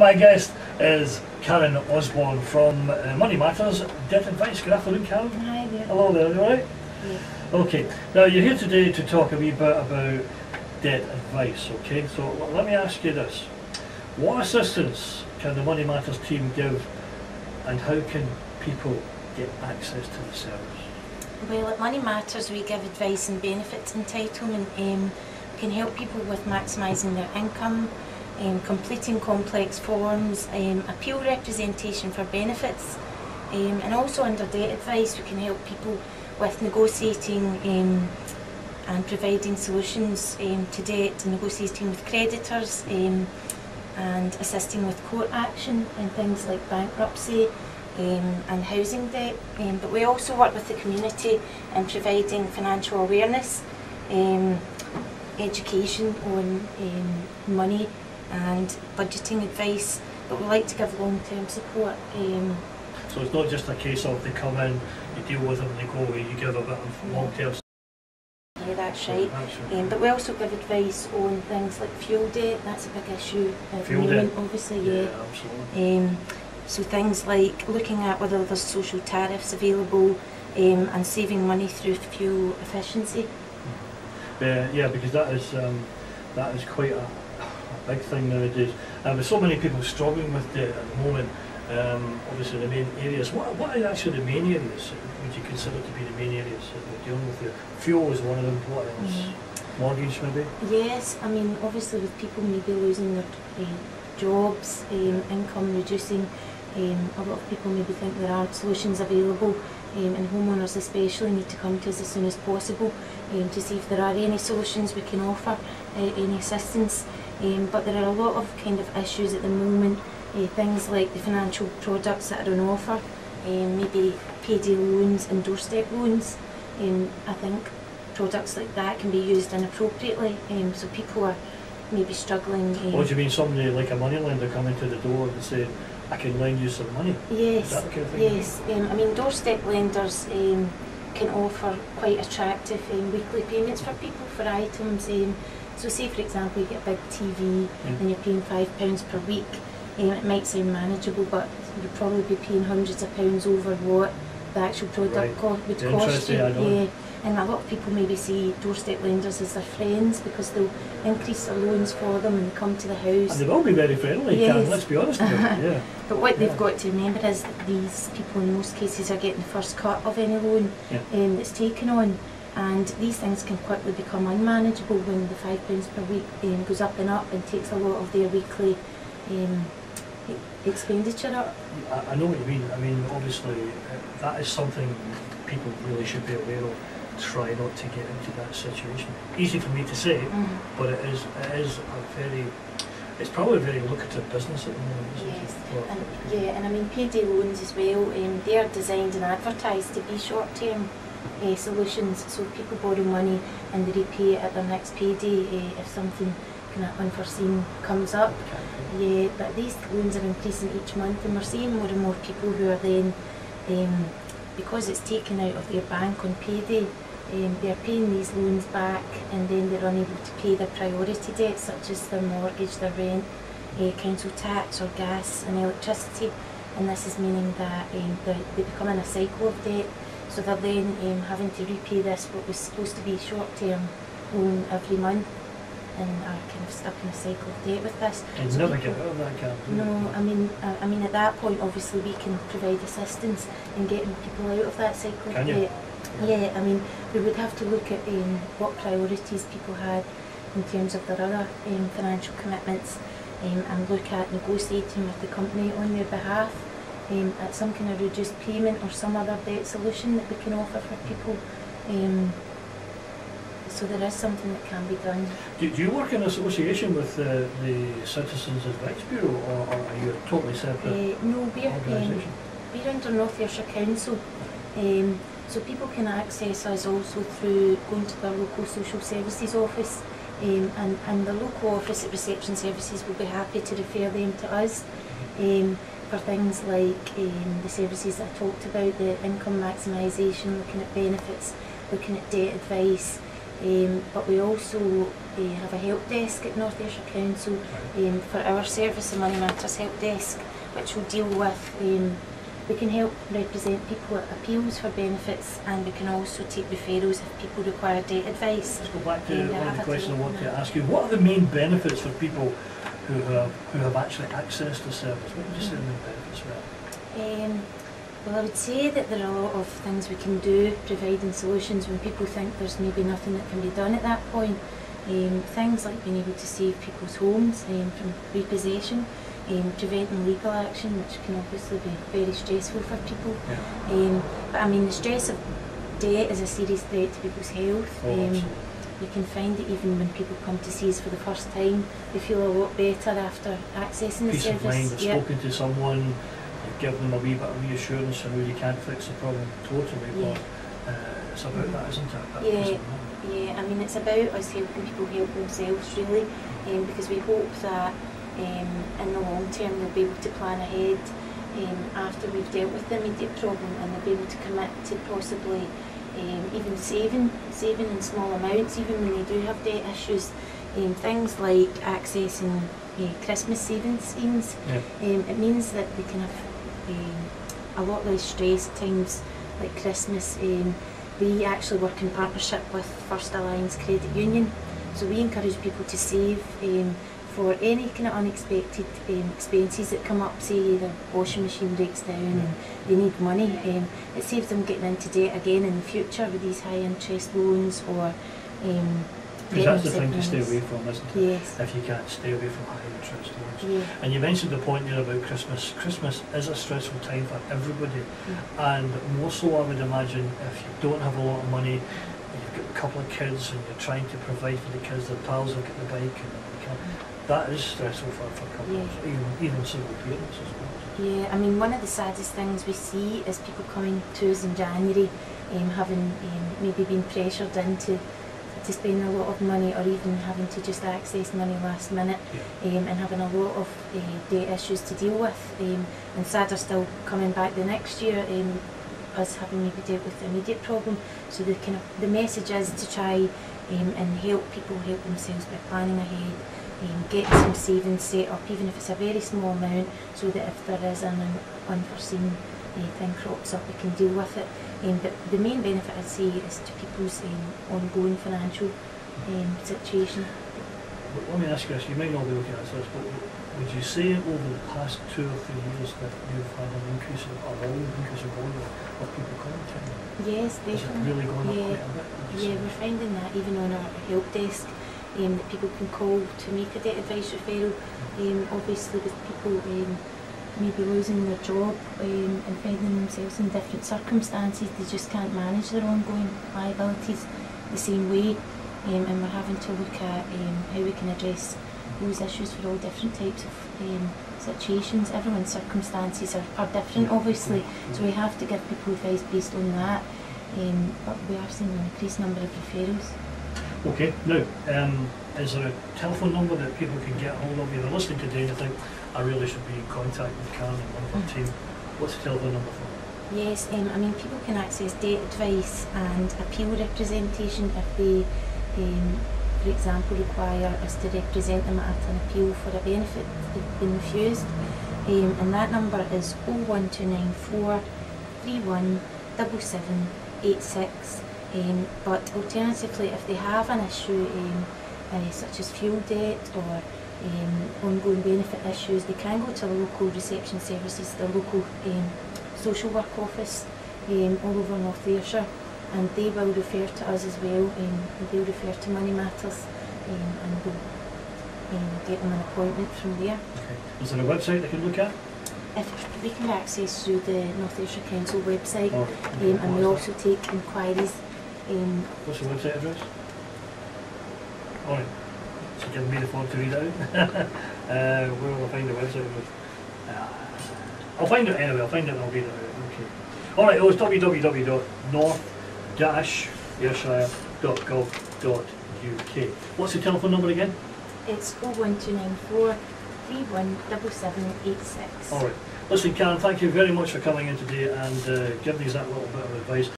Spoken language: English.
My guest is Karen Osborne from Money Matters Debt Advice. Good afternoon, Karen. Hi there. Hello there, you alright? Yeah. Okay, now you're here today to talk a wee bit about debt advice, okay? So let me ask you this. What assistance can the Money Matters team give, and how can people get access to the service? Well, at Money Matters we give advice and benefits entitlement. We can help people with maximising their income, completing complex forms, appeal representation for benefits, and also under debt advice we can help people with negotiating and providing solutions to debt, negotiating with creditors, and assisting with court action and things like bankruptcy and housing debt. But we also work with the community in providing financial awareness, education on money and budgeting advice, but we like to give long-term support. So it's not just a case of they come in, you deal with them, they go away, you give a bit of long-term support. Yeah, that's right. But we also give advice on things like fuel debt. That's a big issue at the moment, obviously. Yeah, absolutely. So things like looking at whether there's social tariffs available and saving money through fuel efficiency. Yeah, because that is quite a big thing nowadays. With so many people struggling with debt at the moment, obviously the main areas, what are actually the main areas would you consider to be the main areas that we're dealing with here? Fuel is one of them, what else? Mortgage maybe? Yes, I mean obviously with people maybe losing their jobs, income reducing, a lot of people maybe think there aren't solutions available, and homeowners especially need to come to us as soon as possible to see if there are any solutions we can offer, any assistance. But there are a lot of kind of issues at the moment, things like the financial products that are on offer, maybe payday loans and doorstep loans. I think products like that can be used inappropriately, so people are maybe struggling. What do you mean, somebody like a money lender coming to the door and say, I can lend you some money? Yes, is that the kind of thing? Yes. I mean doorstep lenders can offer quite attractive weekly payments for people for items. So say for example you get a big TV and you're paying £5 per week. It might sound manageable, but you'll probably be paying hundreds of pounds over what the actual product would cost you. Yeah. And a lot of people maybe see doorstep lenders as their friends because they'll increase their loans for them and they come to the house. And they will be very friendly, yes. Let's be honest about it. Yeah. But what they've got to remember is that these people in most cases are getting the first cut of any loan that's taken on. And these things can quickly become unmanageable when the £5 per week goes up and up and takes a lot of their weekly expenditure up. I know what you mean. I mean, obviously, that is something people really should be aware of. Try not to get into that situation. Easy for me to say, but it is it's probably a very lucrative business at the moment. Yes, and I mean payday loans as well. They are designed and advertised to be short-term solutions. So people borrow money and they repay it at their next payday if something kind of unforeseen comes up. Yeah, but these loans are increasing each month, and we're seeing more and more people who are then, because it's taken out of their bank on payday, they're paying these loans back, and then they're unable to pay their priority debts such as their mortgage, their rent, council tax or gas and electricity, and this is meaning that they become in a cycle of debt. So they're then having to repay this what was supposed to be short-term loan every month, and are kind of stuck in a cycle of debt with this. And never get out of that camp. No, I mean at that point obviously we can provide assistance in getting people out of that cycle of debt. Yeah, I mean we would have to look at what priorities people had in terms of their other financial commitments, and look at negotiating with the company on their behalf at some kind of reduced payment or some other debt solution that we can offer for people. So there is something that can be done. Do you work in association with the Citizens Advice Bureau, or are you a totally separate no, organisation? We're under North Ayrshire Council, so people can access us also through going to their local social services office, and the local office at Reception Services will be happy to refer them to us for things like the services I talked about, the income maximisation, looking at benefits, looking at debt advice, but we also have a help desk at North Ayrshire Council for our service, the Money Matters Help Desk, which will deal with, we can help represent people at appeals for benefits, and we can also take referrals if people require debt advice. Let's go back to one of the questions I want to ask you. What are the main benefits for people who have actually accessed the service? What would you say the main benefits were? Well, I would say that there are a lot of things we can do, providing solutions when people think there's maybe nothing that can be done at that point. Things like being able to save people's homes from repossession, preventing legal action, which can obviously be very stressful for people. Yeah. But I mean, the stress of debt is a serious threat to people's health. We can find that even when people come to see us for the first time, they feel a lot better after accessing the Peace service. of mind, they've spoken to someone, you've given them a wee bit of reassurance, and you can't fix the problem totally, but it's about that, isn't it? Yeah, I mean, it's about us helping people help themselves, really, because we hope that in the long term they'll be able to plan ahead after we've dealt with the immediate problem, and they'll be able to commit to possibly even saving in small amounts, even when they do have debt issues. Things like accessing Christmas savings schemes. It means that they can have a lot less stress at times like Christmas. We actually work in partnership with First Alliance Credit Union, so we encourage people to save for any kind of unexpected expenses that come up. Say their washing machine breaks down and they need money. It saves them getting into debt again in the future with these high interest loans or because that's the thing to stay away from, isn't it? Yes. If you can't stay away from high interest loans. Yeah. And you mentioned the point there about Christmas. Christmas is a stressful time for everybody, and more so I would imagine if you don't have a lot of money, you've got a couple of kids and you're trying to provide for the kids, their pals have got the bike, and that is stressful for couples, even single parents, I suppose. Yeah, I mean, one of the saddest things we see is people coming to us in January having maybe been pressured into to spend a lot of money, or even having to just access money last minute, and having a lot of debt issues to deal with, and sadder still coming back the next year, us having maybe dealt with the immediate problem. So the message is to try and help people help themselves by planning ahead, get some savings set up, even if it's a very small amount, so that if there is an unforeseen thing crops up, we can deal with it. But the main benefit, I'd say, is to people's ongoing financial situation. Let me ask you this, you might not be able to answer this, but would you say over the past 2 or 3 years that you've had an increase of volume of people coming to you? Yes, definitely. Is it really going up quite a bit? Yeah, we're finding that even on our help desk, that people can call to make a debt advice referral. Obviously with people maybe losing their job and finding themselves in different circumstances, they just can't manage their ongoing liabilities the same way, and we're having to look at how we can address those issues for all different types of situations. Everyone's circumstances are different, obviously, so we have to give people advice based on that, but we are seeing an increased number of referrals. Okay, now, is there a telephone number that people can get hold of? If they're listening today and they think, I really should be in contact with Karen and one of our team, what's the telephone number for? Yes, I mean, people can access debt advice and appeal representation if they, for example, require us to represent them at an appeal for a benefit they've been refused. And that number is 01294 317786. But alternatively, if they have an issue such as fuel debt or ongoing benefit issues, they can go to the local reception services, the local social work office all over North Ayrshire, and they will refer to us as well, and they'll refer to Money Matters, and we'll get them an appointment from there. Okay. Is there a website they can look at? If we can access through the North Ayrshire Council website, Okay. and we also take inquiries. What's the website address? Alright, so give me the phone to read it out. Where will I find the website address? I'll find it anyway, I'll find it and I'll read it out. Okay. Alright, it was www.north-ayrshire.gov.uk. What's the telephone number again? It's 01294 317786. Alright. Listen, Karen, thank you very much for coming in today and giving us that little bit of advice.